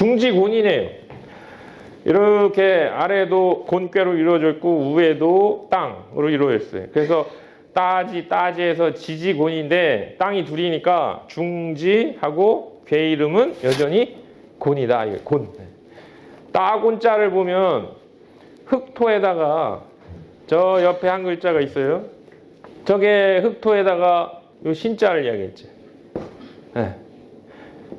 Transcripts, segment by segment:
중지곤이네요. 이렇게 아래도 곤괴로 이루어져 있고 위에도 땅으로 이루어져 있어요. 그래서 따지에서 지지곤인데 땅이 둘이니까 중지하고 괴 이름은 여전히 곤이다. 이거 곤. 따곤자를 보면 흑토에다가 저 옆에 한 글자가 있어요. 저게 흑토에다가 요 신자를 이야기했지. 네.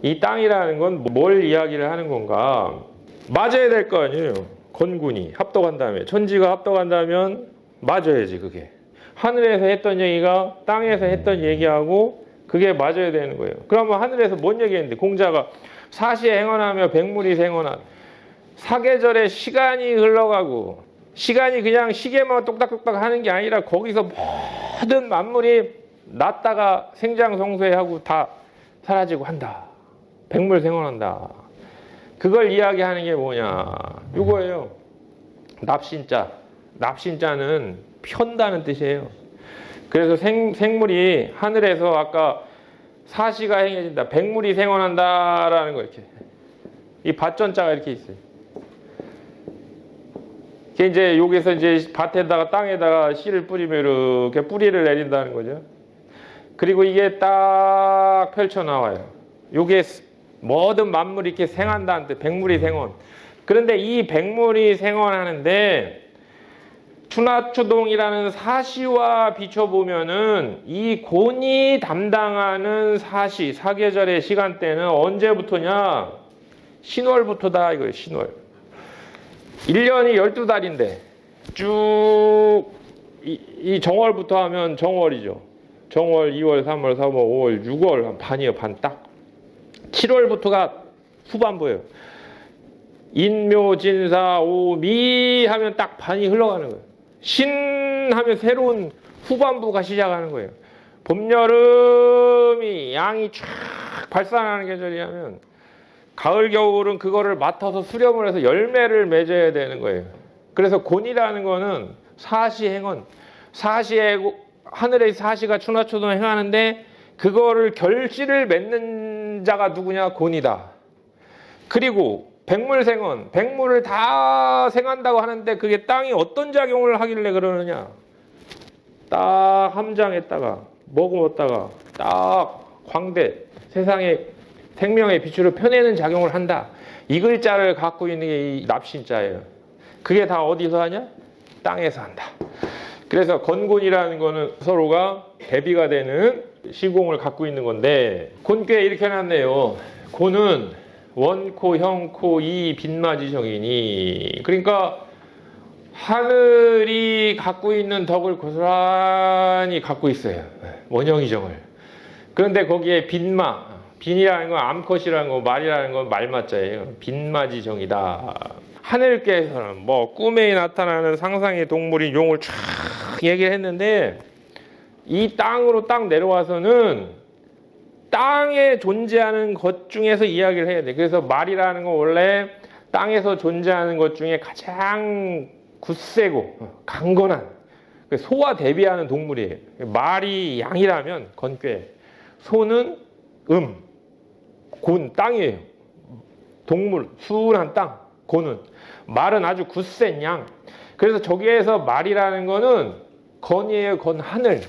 이 땅이라는 건 뭘 이야기를 하는 건가? 맞아야 될 거 아니에요. 건군이 합독한 다음에 천지가 합독한다면 맞아야지 그게. 하늘에서 했던 얘기가 땅에서 했던 얘기하고 그게 맞아야 되는 거예요. 그러면 하늘에서 뭔 얘기했는데 공자가 사시에 행언하며 백물이 생언한 사계절에 시간이 흘러가고 시간이 그냥 시계만 똑딱똑딱 하는 게 아니라 거기서 모든 만물이 났다가 생장성쇠하고 다 사라지고 한다. 백물생활한다. 그걸 이야기하는 게 뭐냐? 이거예요. 납신자. 납신자는 편다는 뜻이에요. 그래서 생물이 하늘에서 아까 사시가 행해진다. 백물이 생활한다라는 거 이렇게. 이 밭전자가 이렇게 있어요. 이게 이제 여기서 이제 밭에다가 땅에다가 씨를 뿌리면 이렇게 뿌리를 내린다는 거죠. 그리고 이게 딱 펼쳐 나와요. 요게 모든 만물이 이렇게 생한다는 뜻, 백물이 생원. 그런데 이 백물이 생원하는데 추나추동이라는 사시와 비춰보면은 이 곤이 담당하는 사시, 사계절의 시간대는 언제부터냐? 신월부터다 이거예요, 신월. 1년이 12달인데 쭉 이 정월부터 하면 정월이죠. 정월, 2월, 3월, 4월, 5월, 6월 한 반이에요, 반 딱. 7월부터가 후반부예요. 인묘, 진사, 오미 하면 딱 반이 흘러가는 거예요. 신 하면 새로운 후반부가 시작하는 거예요. 봄, 여름이 양이 쫙 발산하는 계절이라면 가을, 겨울은 그거를 맡아서 수렴을 해서 열매를 맺어야 되는 거예요. 그래서 곤이라는 거는 사시행원, 사시에 하늘의 사시가 추나추동 행하는데 그거를 결실을 맺는 자가 누구냐? 곤이다. 그리고 백물생원, 백물을 다 생한다고 하는데 그게 땅이 어떤 작용을 하길래 그러느냐? 딱 함장했다가 머금었다가 딱 광대, 세상에 생명의 빛으로 펴내는 작용을 한다. 이 글자를 갖고 있는 게 이 납신자예요. 그게 다 어디서 하냐? 땅에서 한다. 그래서 건곤이라는 거는 서로가 대비가 되는 시공을 갖고 있는 건데 곤괴 이렇게 해놨네요. 곤은 원코, 형코, 이 빈마지정이니 그러니까 하늘이 갖고 있는 덕을 고스란히 갖고 있어요. 원형이정을. 그런데 거기에 빈마, 빈이라는 건 암컷이라는 거, 말이라는 건 말맞자예요. 빈마지정이다. 하늘께서는 뭐 꿈에 나타나는 상상의 동물인 용을 쫙 얘기를 했는데 이 땅으로 딱 내려와서는 땅에 존재하는 것 중에서 이야기를 해야 돼. 그래서 말이라는 건 원래 땅에서 존재하는 것 중에 가장 굳세고 강건한 소와 대비하는 동물이에요. 말이 양이라면 건괴, 소는 곤 땅이에요. 동물, 순한 땅, 곤은. 말은 아주 굳센 양. 그래서 저기에서 말이라는 거는 건이에요. 건 하늘.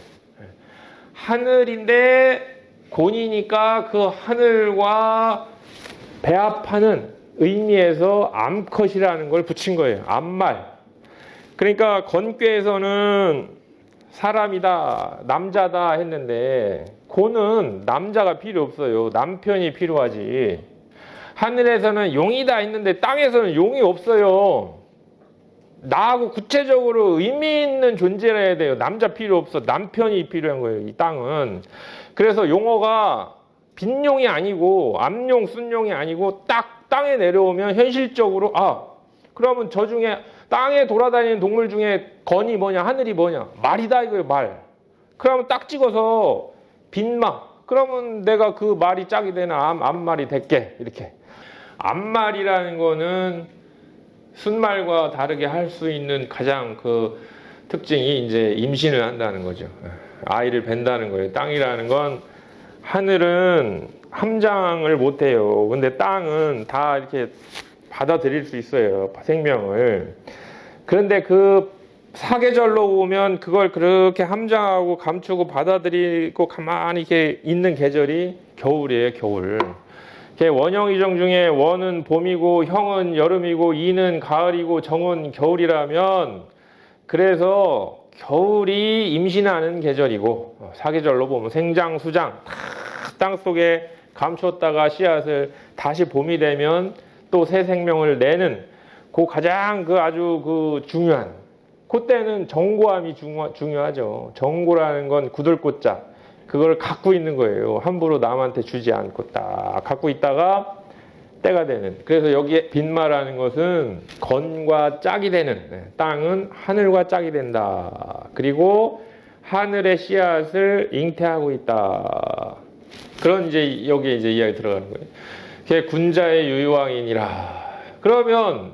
하늘인데 곤이니까 그 하늘과 배합하는 의미에서 암컷이라는 걸 붙인 거예요. 암말. 그러니까 건괴에서는 사람이다, 남자다 했는데 곤은 남자가 필요 없어요. 남편이 필요하지. 하늘에서는 용이다 했는데 땅에서는 용이 없어요. 나하고 구체적으로 의미 있는 존재라 해야 돼요. 남자 필요 없어. 남편이 필요한 거예요. 이 땅은. 그래서 용어가 빈용이 아니고 암용, 순용이 아니고 딱 땅에 내려오면 현실적으로 그러면 저 중에 땅에 돌아다니는 동물 중에 건이 뭐냐? 하늘이 뭐냐? 말이다 이거예요. 말. 그러면 딱 찍어서 빈마. 그러면 내가 그 말이 짝이 되는 암말이 될게. 이렇게. 암말이라는 거는 순말과 다르게 할 수 있는 가장 그 특징이 이제 임신을 한다는 거죠. 아이를 뵌다는 거예요. 땅이라는 건 하늘은 함장을 못해요. 근데 땅은 다 이렇게 받아들일 수 있어요. 생명을. 그런데 그 사계절로 보면 그걸 그렇게 함장하고 감추고 받아들이고 가만히 이렇게 있는 계절이 겨울이에요, 겨울. 원형이정 중에 원은 봄이고 형은 여름이고 이는 가을이고 정은 겨울이라면 그래서 겨울이 임신하는 계절이고 사계절로 보면 생장, 수장 땅 속에 감췄다가 씨앗을 다시 봄이 되면 또 새 생명을 내는 그 가장 아주 중요한 그때는 정고함이 중요하죠. 정고라는 건 굳을꽃자 그걸 갖고 있는 거예요. 함부로 남한테 주지 않고 딱 갖고 있다가 때가 되는. 그래서 여기에 빈마라는 것은 건과 짝이 되는 땅은 하늘과 짝이 된다. 그리고 하늘의 씨앗을 잉태하고 있다. 그런 이제 여기에 이제 이야기 들어가는 거예요. 그게 군자의 유유왕이니라. 그러면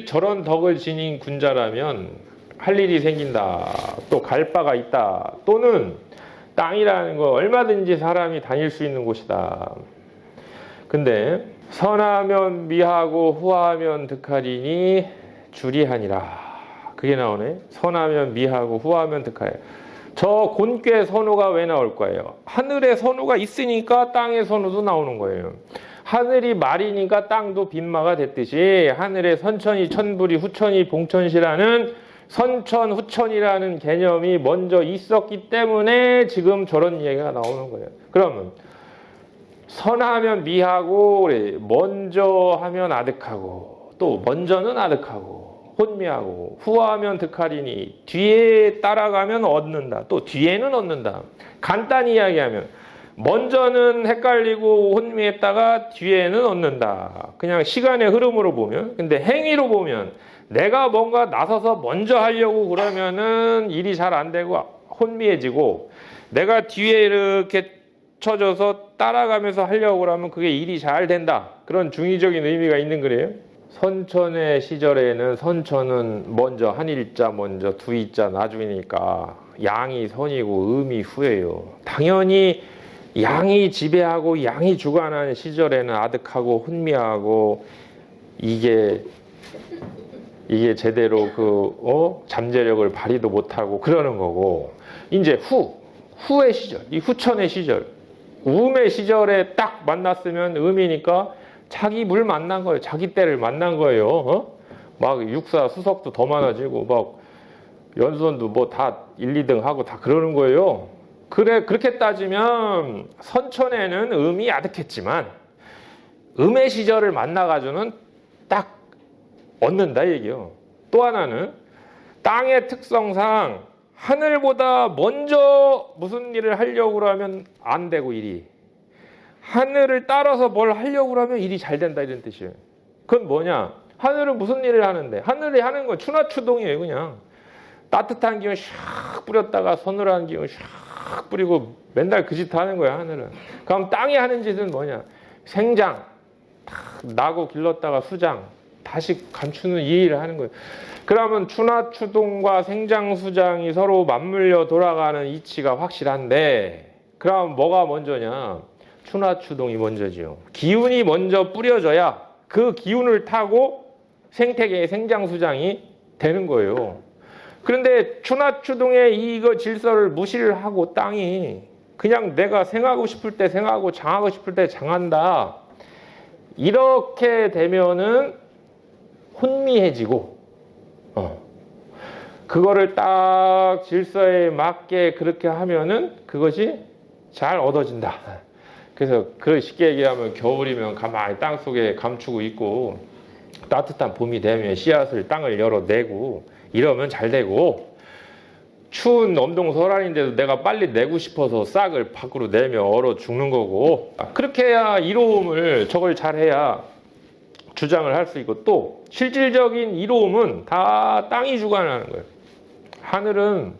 저런 덕을 지닌 군자라면 할 일이 생긴다. 또 갈 바가 있다. 또는 땅이라는 거 얼마든지 사람이 다닐 수 있는 곳이다. 근데 선하면 미하고 후하면 득하리니 주리하니라. 그게 나오네. 선하면 미하고 후하면 득하리라. 저 곤괴 선호가 왜 나올 거예요? 하늘의 선호가 있으니까 땅의 선호도 나오는 거예요. 하늘이 말이니까 땅도 빈마가 됐듯이 하늘의 선천이 천불이 후천이 봉천시라는 선천 후천이라는 개념이 먼저 있었기 때문에 지금 저런 얘기가 나오는 거예요. 그러면 선하면 미하고 먼저 하면 아득하고 또 먼저는 아득하고 혼미하고 후하면 득하리니 뒤에 따라가면 얻는다. 또 뒤에는 얻는다. 간단히 이야기하면 먼저는 헷갈리고 혼미했다가 뒤에는 얻는다. 그냥 시간의 흐름으로 보면. 근데 행위로 보면 내가 뭔가 나서서 먼저 하려고 그러면은 일이 잘 안 되고 혼미해지고 내가 뒤에 이렇게 쳐져서 따라가면서 하려고 그러면 그게 일이 잘 된다. 그런 중의적인 의미가 있는 거래요. 선천의 시절에는 선천은 먼저 한일자 먼저 두이자 나중이니까 양이 선이고 음이 후예요. 당연히 양이 지배하고 양이 주관하는 시절에는 아득하고 혼미하고 이게 제대로 잠재력을 발휘도 못하고 그러는 거고 이제 후의 시절, 이 후천의 시절, 음의 시절에 딱 만났으면 음이니까 자기 물 만난 거예요. 자기 때를 만난 거예요. 막 육사 수석도 더 많아지고 막 연수원도 뭐 다 1, 2등 하고 다 그러는 거예요. 그렇게 따지면 선천에는 음이 아득했지만 음의 시절을 만나가지고는 딱 얻는다 얘기요. 또 하나는 땅의 특성상 하늘보다 먼저 무슨 일을 하려고 하면 안 되고 일이 하늘을 따라서 뭘 하려고 하면 일이 잘 된다 이런 뜻이에요. 그건 뭐냐? 하늘은 무슨 일을 하는데 하늘이 하는 건 추나추동이에요. 그냥 따뜻한 기운 샥 뿌렸다가 서늘한 기운 샥 뿌리고 맨날 그 짓 하는 거야 하늘은. 그럼 땅이 하는 짓은 뭐냐? 생장 나고 길렀다가 수장 다시 감추는 이 일을 하는 거예요. 그러면 추나추동과 생장수장이 서로 맞물려 돌아가는 이치가 확실한데 그럼 뭐가 먼저냐? 추나추동이 먼저지요. 기운이 먼저 뿌려져야 그 기운을 타고 생태계의 생장수장이 되는 거예요. 그런데 추나추동의 이거 질서를 무시를 하고 땅이 그냥 내가 생하고 싶을 때 생하고 장하고 싶을 때 장한다. 이렇게 되면은 혼미해지고 그거를 딱 질서에 맞게 그렇게 하면은 그것이 잘 얻어진다. 그래서 쉽게 얘기하면 겨울이면 가만히 땅 속에 감추고 있고 따뜻한 봄이 되면 씨앗을 땅을 열어내고 이러면 잘 되고 추운 엄동설한인데도 내가 빨리 내고 싶어서 싹을 밖으로 내면 얼어 죽는 거고 그렇게 해야 이로움을 저걸 잘해야 주장을 할 수 있고 또 실질적인 이로움은 다 땅이 주관하는 거예요. 하늘은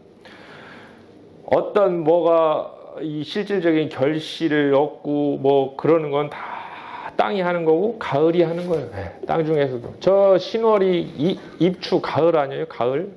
어떤 뭐가 이 실질적인 결실을 얻고 뭐 그러는 건 다 땅이 하는 거고 가을이 하는 거예요. 땅 중에서도 저 신월이 입추 가을 아니에요? 가을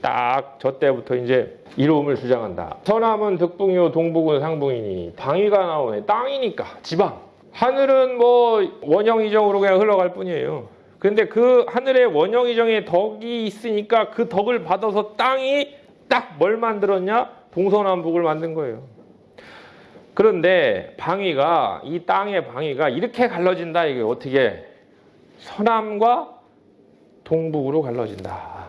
딱 저 때부터 이제 이로움을 주장한다. 서남은 득붕이요 동북은 상붕이니 방위가 나오네. 땅이니까 지방. 하늘은 뭐 원형이정으로 그냥 흘러갈 뿐이에요. 근데 그 하늘의 원형이정에 덕이 있으니까 그 덕을 받아서 땅이 딱 뭘 만들었냐? 동서남북을 만든 거예요. 그런데 방위가 이 땅의 방위가 이렇게 갈라진다. 이게 어떻게? 서남과 동북으로 갈라진다.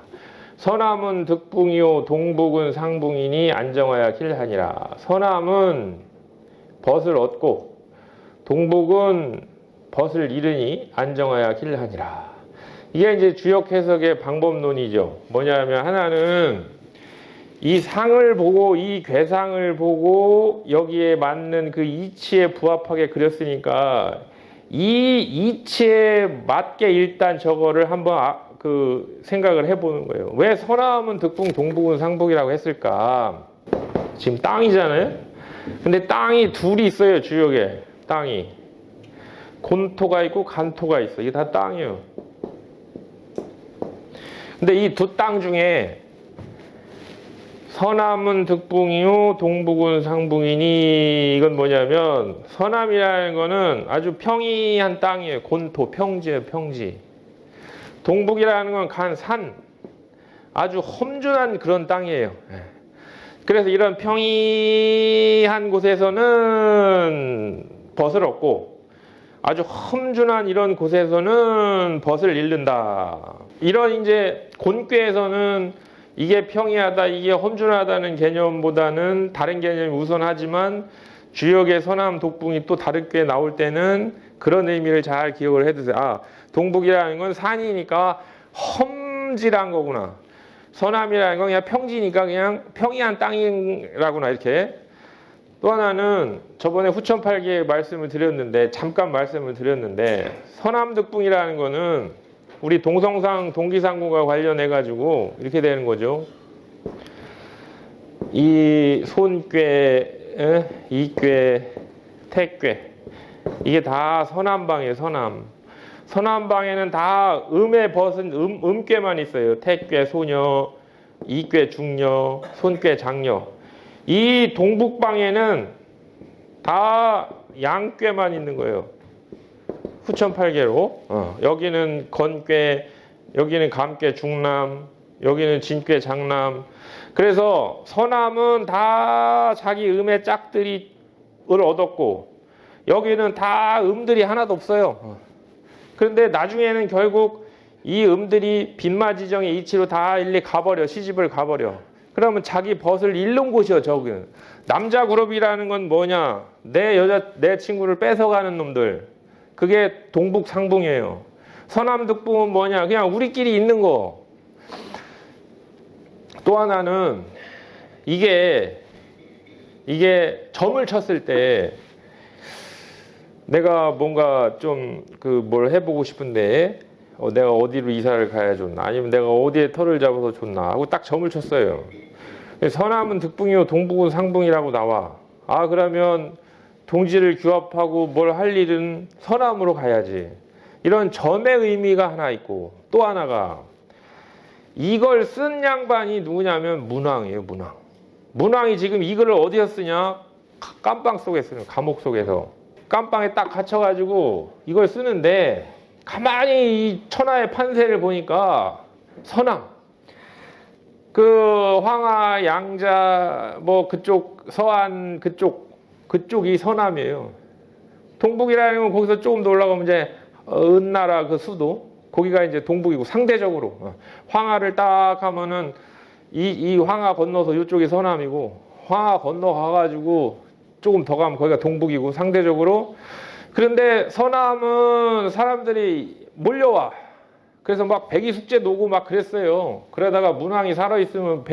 서남은 득붕이요 동북은 상붕이니 안정하여 길하니라. 서남은 벗을 얻고 동북은 벗을 잃으니 안정하여 길하니라. 이게 이제 주역 해석의 방법론이죠. 뭐냐면 하나는 이 상을 보고 이 괴상을 보고 여기에 맞는 그 이치에 부합하게 그렸으니까 이 이치에 맞게 일단 저거를 한번 생각을 해보는 거예요. 왜 서남은 득붕 동북은 상북이라고 했을까? 지금 땅이잖아요. 근데 땅이 둘이 있어요. 주역에 땅이 곤토가 있고 간토가 있어. 이게 다 땅이에요. 근데 이 두 땅 중에 서남은 득붕이요 동북은 상붕이니 이건 뭐냐면 서남이라는 거는 아주 평이한 땅이에요. 곤토 평지예요. 평지. 동북이라는 건 산 아주 험준한 그런 땅이에요. 그래서 이런 평이한 곳에서는 벗을 얻고 아주 험준한 이런 곳에서는 벗을 잃는다. 이런 이제 곤괴에서는 이게 평이하다, 이게 험준하다는 개념보다는 다른 개념이 우선하지만 주역의 서남 독붕이 또 다른 꽤 나올 때는 그런 의미를 잘 기억을 해두세요. 아, 동북이라는 건 산이니까 험질한 거구나. 서남이라는 건 그냥 평지니까 그냥 평이한 땅이라구나 이렇게. 또 하나는 저번에 후천팔기에 말씀을 드렸는데 잠깐 말씀을 드렸는데 서남득붕이라는 거는 우리 동성상 동기상궁과 관련해 가지고 이렇게 되는 거죠. 이 손괴, 이괴, 태괴 이게 다 서남방이에요. 서남방에는 다 음의 벗은 음괴만 있어요. 태괴, 소녀, 이괴, 중녀, 손괴, 장녀. 이 동북방에는 다 양괴만 있는 거예요. 후천팔계로. 여기는 건괴, 여기는 감괴, 중남, 여기는 진괴, 장남. 그래서 서남은 다 자기 음의 짝들이 얻었고 여기는 다 음들이 하나도 없어요. 그런데 나중에는 결국 이 음들이 빈마지정의 이치로 다 일리 가버려. 시집을 가버려. 그러면 자기 벗을 잃는 곳이요. 저기는 남자 그룹이라는 건 뭐냐? 내 친구를 뺏어가는 놈들. 그게 동북 상붕이에요. 서남득붕은 뭐냐? 그냥 우리끼리 있는 거. 또 하나는 이게 점을 쳤을 때 내가 뭔가 좀 뭘 해보고 싶은데 내가 어디로 이사를 가야 좋나 아니면 내가 어디에 터를 잡아서 좋나 하고 딱 점을 쳤어요. 서남은 득붕이요 동북은 상붕이라고 나와. 아 그러면 동지를 규합하고 뭘 할 일은 서남으로 가야지. 이런 점의 의미가 하나 있고 또 하나가 이걸 쓴 양반이 누구냐면 문왕이에요. 문왕이 지금 이 글을 어디서 쓰냐? 깜방 속에 쓰는 감옥 속에서 깜방에 딱 갇혀가지고 이걸 쓰는데 가만히 이 천하의 판세를 보니까 서남 그 황하 양자 뭐 그쪽 서안 그쪽이 서남이에요. 동북이라는 건 거기서 조금 더 올라가면 이제 은나라 그 수도 거기가 이제 동북이고 상대적으로 황하를 딱 하면은 이 황하 건너서 이쪽이 서남이고 황하 건너가가지고 조금 더 가면 거기가 동북이고 상대적으로. 그런데 서남은 사람들이 몰려와. 그래서 막 백이숙제 놓고 막 그랬어요. 그러다가 문왕이 살아있으면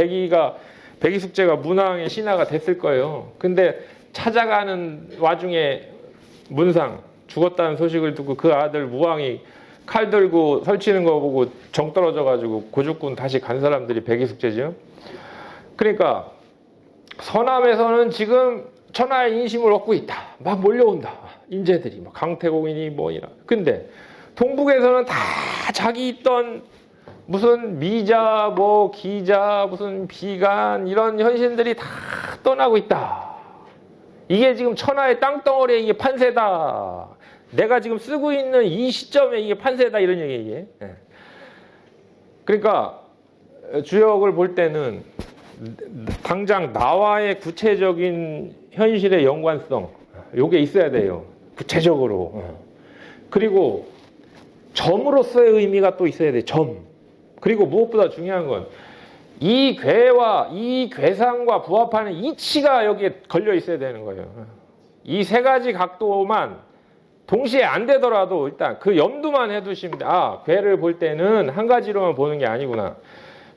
백이숙제가 문왕의 신하가 됐을 거예요. 근데 찾아가는 와중에 문상 죽었다는 소식을 듣고 그 아들 무왕이 칼 들고 설치는 거 보고 정 떨어져가지고 고죽군 다시 간 사람들이 백이숙제죠. 그러니까 서남에서는 지금 천하의 인심을 얻고 있다. 막 몰려온다. 인재들이 막 강태공이니 뭐니나. 근데 동북에서는 다 자기 있던 무슨 미자, 뭐 기자, 무슨 비간 이런 현신들이 다 떠나고 있다. 이게 지금 천하의 땅덩어리에 이게 판세다. 내가 지금 쓰고 있는 이 시점에 이게 판세다 이런 얘기예요. 그러니까 주역을 볼 때는 당장 나와의 구체적인 현실의 연관성 요게 있어야 돼요. 구체적으로. 그리고 점으로서의 의미가 또 있어야 돼요. 점. 그리고 무엇보다 중요한 건 이 괴와 이 괴상과 부합하는 이치가 여기에 걸려 있어야 되는 거예요. 이 세 가지 각도만 동시에 안 되더라도 일단 그 염두만 해두시면 돼. 아, 괴를 볼 때는 한 가지로만 보는 게 아니구나.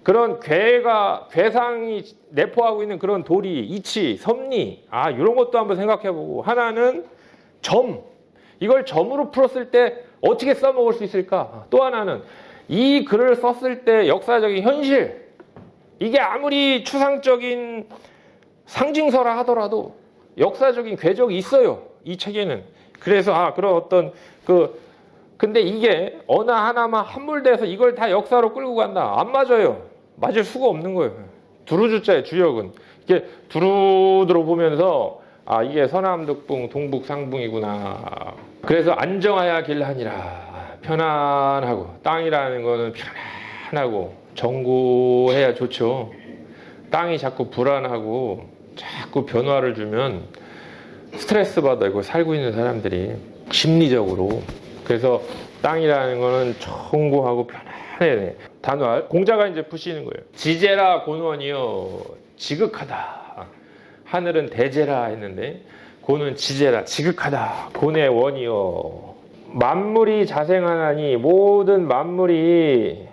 그런 괴상이 내포하고 있는 그런 도리, 이치, 섭리, 이런 것도 한번 생각해보고, 하나는 점. 이걸 점으로 풀었을 때 어떻게 써먹을 수 있을까? 또 하나는 이 글을 썼을 때 역사적인 현실. 이게 아무리 추상적인 상징서라 하더라도 역사적인 궤적이 있어요. 이 책에는. 그래서 그런 어떤 근데 이게 어느 하나만 함몰돼서 이걸 다 역사로 끌고 간다. 안 맞아요. 맞을 수가 없는 거예요. 두루주자의 주역은 이게 두루두루 보면서 이게 서남득붕 동북상붕이구나. 그래서 안정하야 길하니라. 편안하고 땅이라는 거는 편안하고 정고해야 좋죠. 땅이 자꾸 불안하고 자꾸 변화를 주면 스트레스 받아요. 살고 있는 사람들이 심리적으로. 그래서 땅이라는 거는 정고하고 편안해야 돼. 단활 공자가 이제 푸시는 거예요. 지제라 곤원이여 지극하다. 하늘은 대제라 했는데 고는 지제라 지극하다. 곤의 원이여 만물이 자생하나니 모든 만물이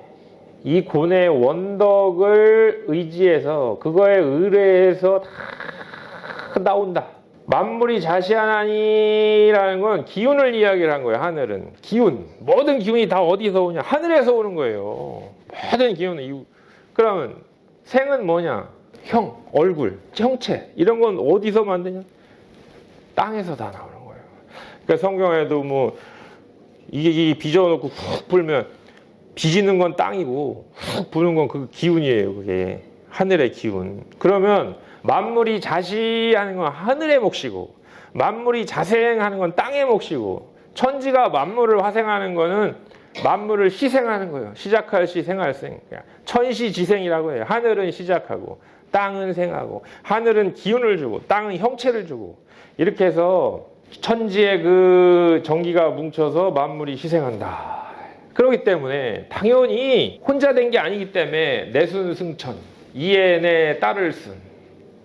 이 곤의 원덕을 의지해서 그거에 의뢰해서 다 나온다. 만물이 자시하나니라는 건 기운을 이야기를 한 거예요. 하늘은 기운, 모든 기운이 다 어디서 오냐? 하늘에서 오는 거예요. 모든 기운은. 그러면 생은 뭐냐? 형, 얼굴, 형체 이런 건 어디서 만드냐? 땅에서 다 나오는 거예요. 그러니까 성경에도 뭐 이게 빚어놓고 훅 불면 빚는 건 땅이고 훅 부는 건 그 기운이에요. 그게 하늘의 기운. 그러면 만물이 자시하는 건 하늘의 몫이고 만물이 자생하는 건 땅의 몫이고 천지가 만물을 화생하는 거는 만물을 희생하는 거예요. 시작할 시 생할 생. 천시지생이라고 해요. 하늘은 시작하고 땅은 생하고 하늘은 기운을 주고 땅은 형체를 주고 이렇게 해서 천지의 그 정기가 뭉쳐서 만물이 희생한다. 그렇기 때문에 당연히 혼자 된 게 아니기 때문에 내순승천 이에 내 딸을 쓴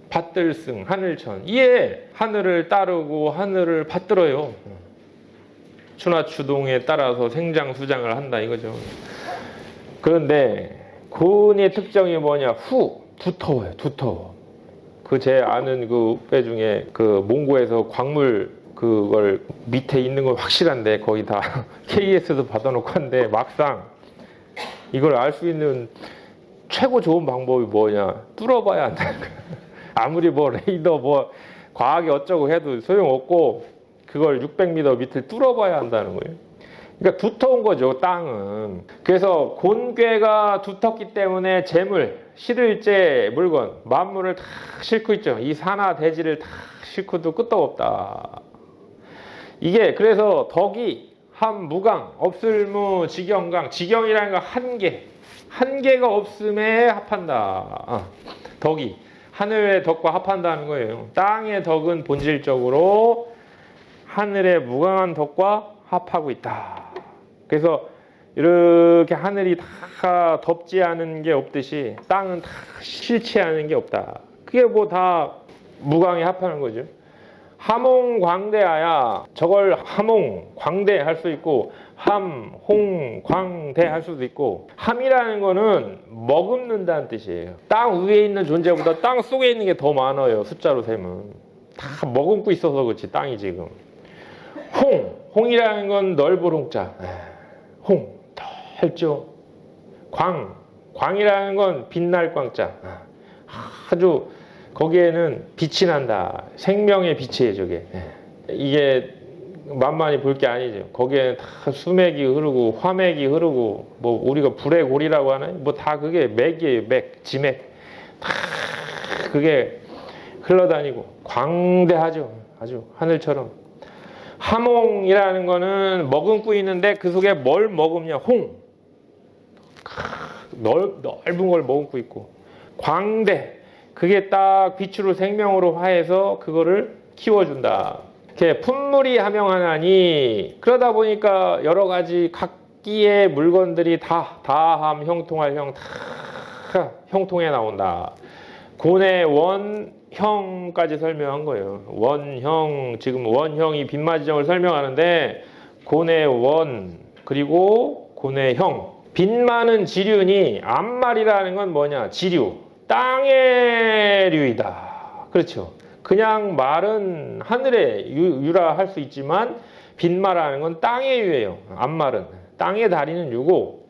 받들승 하늘천 이에 하늘을 따르고 하늘을 받들어요. 추나추동에 따라서 생장수장을 한다 이거죠. 그런데 곤의 특징이 뭐냐? 두터워요. 두터워. 제 아는 그 후배 중에 그 몽고에서 광물 그걸 밑에 있는 건 확실한데 거의 다 KS도 받아놓고 한데 막상 이걸 알 수 있는 최고 좋은 방법이 뭐냐? 뚫어봐야 한다는 거야. 아무리 뭐 레이더 뭐 과학이 어쩌고 해도 소용없고 그걸 600m 밑을 뚫어봐야 한다는 거예요. 그러니까 두터운 거죠, 땅은. 그래서 곤괴가 두텁기 때문에 재물, 실을제 물건, 만물을 다 싣고 있죠. 이 산하 대지를 다 싣고도 끄떡 없다. 이게 그래서 덕이 함무강 없을무 지경강 지경이라는 건 한계가 없음에 합한다. 덕이 하늘의 덕과 합한다는 거예요. 땅의 덕은 본질적으로 하늘의 무강한 덕과 합하고 있다. 그래서 이렇게 하늘이 다 덮지 않은 게 없듯이 땅은 다 싫지 않은 게 없다. 그게 뭐 다 무강에 합하는 거죠. 함홍광대하야 저걸 함홍광대 할 수 있고 함홍광대 할 수도 있고 함이라는 거는 머금는다는 뜻이에요. 땅 위에 있는 존재보다 땅 속에 있는 게 더 많아요. 숫자로 세면 다 머금고 있어서 그렇지 땅이 지금. 홍이라는 건 넓을 홍자. 홍 넓죠. 광이라는 건 빛날 광자. 아주 거기에는 빛이 난다. 생명의 빛이에요, 저게. 이게 만만히 볼 게 아니죠. 거기에 다 수맥이 흐르고 화맥이 흐르고 뭐 우리가 불의 골이라고 하나요? 뭐 다 그게 맥이에요. 맥, 지맥. 다 그게 흘러다니고 광대하죠. 아주 하늘처럼. 하몽이라는 거는 머금고 있는데 그 속에 뭘 머금냐? 홍. 넓은 걸 머금고 있고. 광대. 그게 딱 빛으로 생명으로 화해서 그거를 키워준다. 이렇게 품물이 하명하나니 그러다 보니까 여러 가지 각기의 물건들이 다 다함, 형통할 형, 다 형통에 나온다. 고뇌 원형까지 설명한 거예요. 원형, 지금 원형이 빈마지정을 설명하는데 고뇌 원 그리고 고뇌 형. 빈마는 지류니 암말이라는 건 뭐냐? 지류. 땅의 류이다. 그렇죠. 그냥 말은 하늘에 유라할 수 있지만 빈마라는 건 땅의 유예요. 암말은 땅에 다리는 유고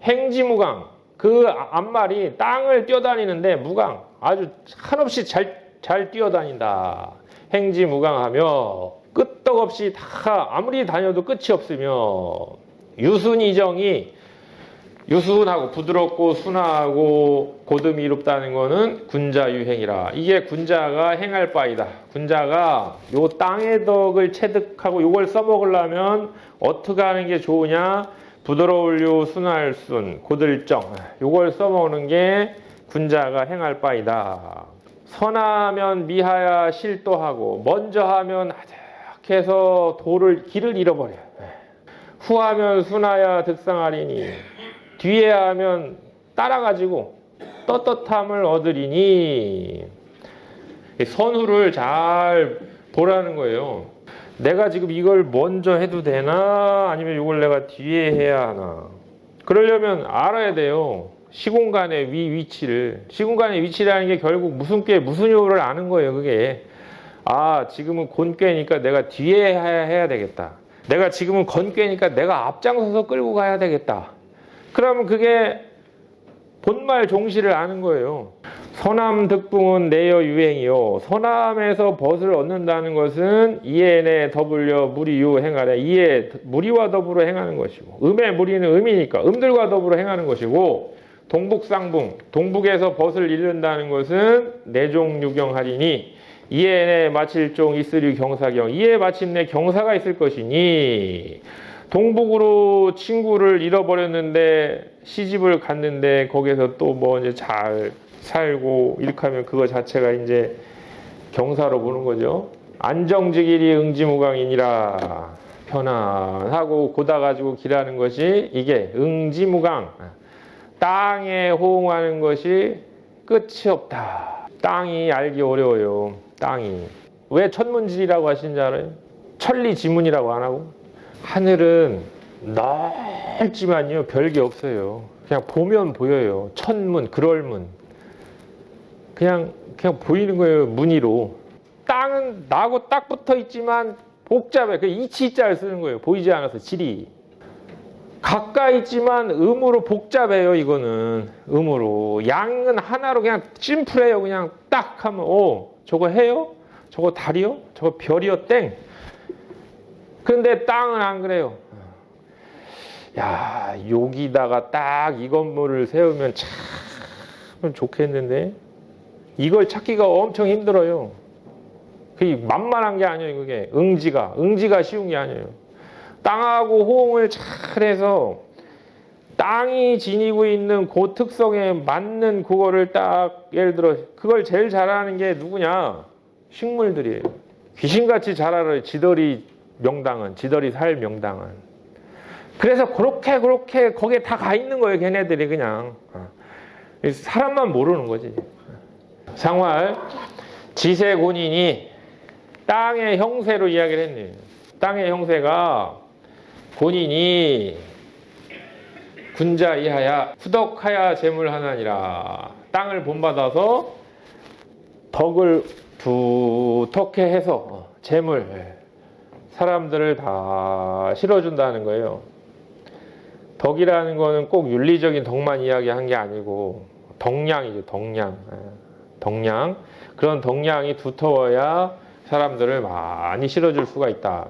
행지무강 그 암말이 땅을 뛰어다니는데 무강 아주 한없이 잘 뛰어다닌다. 행지무강하며 끄떡없이 다 아무리 다녀도 끝이 없으며 유순이정이 유순하고 부드럽고 순하고 고듬이 이롭다는 거는 군자유행이라. 이게 군자가 행할 바이다. 군자가 요 땅의 덕을 체득하고 요걸 써먹으려면 어떻게 하는 게 좋으냐? 부드러울류 순할 순 고들정 요걸 써먹는 게 군자가 행할 바이다. 선하면 미하야 실도하고 먼저 하면 하작해서 길을 잃어버려. 후하면 순하야 득상하리니 뒤에 하면 따라가지고 떳떳함을 얻으리니. 선후를 잘 보라는 거예요. 내가 지금 이걸 먼저 해도 되나 아니면 이걸 내가 뒤에 해야 하나. 그러려면 알아야 돼요. 시공간의 위치를. 시공간의 위치라는 게 결국 무슨 꾀 무슨 요를 아는 거예요. 그게 지금은 곤꾀니까 내가 뒤에 해야 되겠다. 내가 지금은 건꾀니까 내가 앞장서서 끌고 가야 되겠다. 그러면 그게 본말 종시를 아는 거예요. 선함 득붕은 내여 유행이요. 선함에서 벗을 얻는다는 것은 이에 내 더불려 무리유 행하래. 이에 무리와 더불어 행하는 것이고 음의 무리는 음이니까 음들과 더불어 행하는 것이고 동북상붕 동북에서 벗을 잃는다는 것은 내종유경하리니 이에 내 마칠종 있으리 경사경 이에 마침내 경사가 있을 것이니. 동북으로 친구를 잃어버렸는데 시집을 갔는데 거기서 또 뭐 이제 잘 살고 이렇게 하면 그거 자체가 이제 경사로 보는 거죠. 안정직일이 응지무강이니라. 편안하고 고다가지고 길하는 것이 이게 응지무강. 땅에 호응하는 것이 끝이 없다. 땅이 알기 어려워요. 땅이. 왜 천문지리라고 하시는지 알아요? 천리지문이라고 안 하고? 하늘은 넓지만요 별게 없어요. 그냥 보면 보여요. 천문, 그럴문. 그냥 보이는 거예요. 무늬로. 땅은 나하고 딱 붙어 있지만 복잡해. 그 이치자를 쓰는 거예요. 보이지 않아서 지리. 가까이 있지만 음으로 복잡해요. 이거는 음으로. 양은 하나로 그냥 심플해요. 그냥 딱 하면 저거 해요? 저거 달이요? 저거 별이요? 땡. 그런데 땅은 안 그래요. 야, 여기다가 딱 이 건물을 세우면 참 좋겠는데 이걸 찾기가 엄청 힘들어요. 그게 만만한 게 아니에요. 그게 응지가 쉬운 게 아니에요. 땅하고 호응을 잘해서 땅이 지니고 있는 그 특성에 맞는 그거를 딱 예를 들어 그걸 제일 잘하는 게 누구냐? 식물들이에요. 귀신같이 잘 알아요. 지더리 살 명당은. 그래서 그렇게 거기에 다 가 있는 거예요. 걔네들이 그냥. 사람만 모르는 거지. 상활 지세곤인이 땅의 형세로 이야기를 했네요. 땅의 형세가 곤인이 군자 이하야 후덕하야 재물하나니라. 땅을 본받아서 덕을 두텁게 해서 재물 사람들을 다 실어준다는 거예요. 덕이라는 거는 꼭 윤리적인 덕만 이야기한 게 아니고 덕량이죠. 덕량. 그런 덕량이 두터워야 사람들을 많이 실어줄 수가 있다.